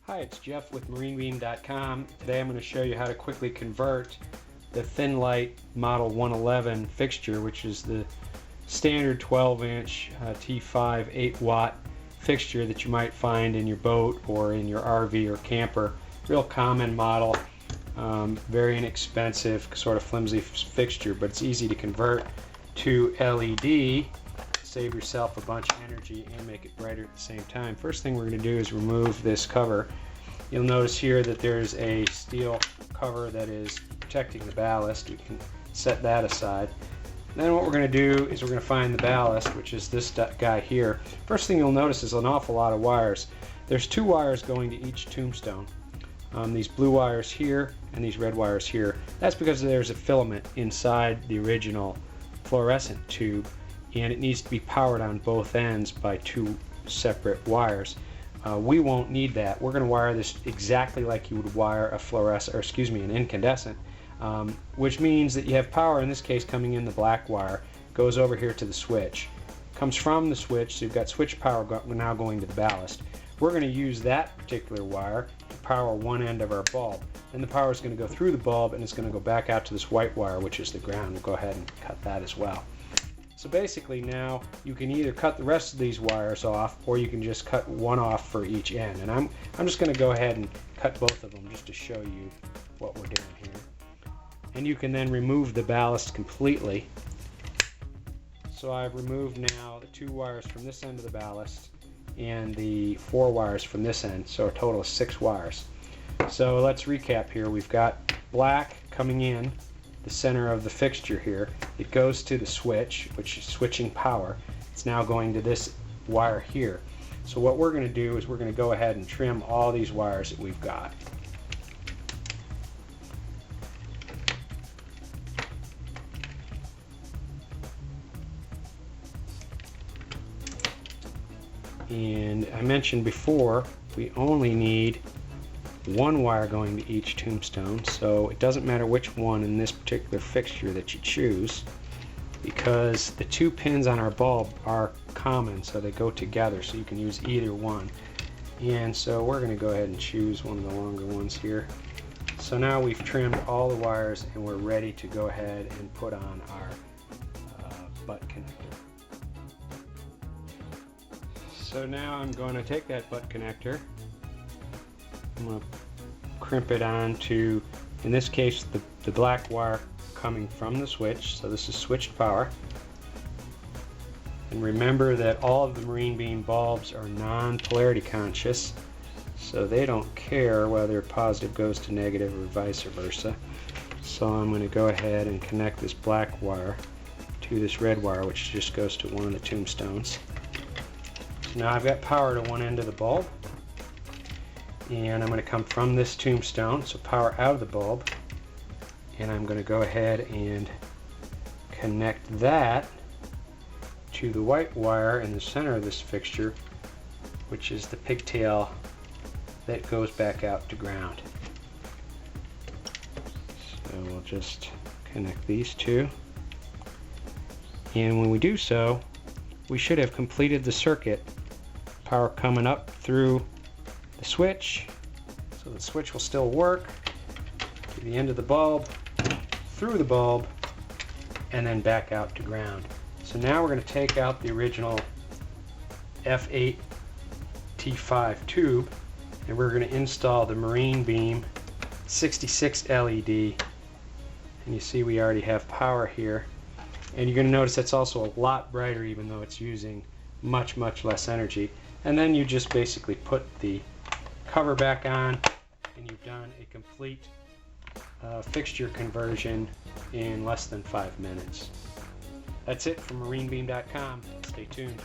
Hi, it's Jeff with MarineBeam.com. Today I'm going to show you how to quickly convert the thin Lite Model 111 fixture, which is the standard 12-inch T5 8-watt fixture that you might find in your boat or in your RV or camper. Real common model, very inexpensive, sort of flimsy fixture, but it's easy to convert to LED. Save yourself a bunch of energy and make it brighter at the same time. First thing we're going to do is remove this cover. You'll notice here that there's a steel cover that is protecting the ballast. We can set that aside. Then what we're going to do is we're going to find the ballast, which is this guy here. First thing you'll notice is an awful lot of wires. There's 2 wires going to each tombstone. These blue wires here and these red wires here. That's because there's a filament inside the original fluorescent tube, and it needs to be powered on both ends by 2 separate wires. We won't need that. We're going to wire this exactly like you would wire a an incandescent, which means that you have power, in this case coming in the black wire, goes over here to the switch, comes from the switch, so you've got switch power now going to the ballast. We're going to use that particular wire to power one end of our bulb. Then the power is going to go through the bulb and it's going to go back out to this white wire, which is the ground. We'll go ahead and cut that as well. So basically now you can either cut the rest of these wires off, or you can just cut one off for each end. And I'm just going to go ahead and cut both of them just to show you what we're doing here. And you can then remove the ballast completely. So I've removed now the 2 wires from this end of the ballast and the 4 wires from this end, so a total of 6 wires. So let's recap here. We've got black coming in the center of the fixture here. It goes to the switch, which is switching power. It's now going to this wire here. So what we're going to do is we're going to go ahead and trim all these wires that we've got. And I mentioned before, we only need 1 wire going to each tombstone, so it doesn't matter which one in this particular fixture that you choose, because the 2 pins on our bulb are common, so they go together, so you can use either one. And so we're going to go ahead and choose one of the longer ones here. So now we've trimmed all the wires and we're ready to go ahead and put on our butt connector. So now I'm going to take that butt connector, I'm going to crimp it on to, in this case, the black wire coming from the switch. So this is switched power. And remember that all of the MarineBeam bulbs are non-polarity conscious, so they don't care whether positive goes to negative or vice versa. So I'm going to go ahead and connect this black wire to this red wire, which just goes to one of the tombstones. So now I've got power to one end of the bulb, and I'm going to come from this tombstone, so power out of the bulb, and I'm going to go ahead and connect that to the white wire in the center of this fixture, which is the pigtail that goes back out to ground. So we'll just connect these 2, and when we do so, we should have completed the circuit. Power coming up through the switch, so the switch will still work, to the end of the bulb, through the bulb, and then back out to ground. So now we're going to take out the original F8 T5 tube, and we're going to install the MarineBeam 66 LED, and you see we already have power here, and you're going to notice that's also a lot brighter even though it's using much less energy. And then you just basically put the cover back on and you've done a complete fixture conversion in less than 5 minutes. That's it from MarineBeam.com. Stay tuned.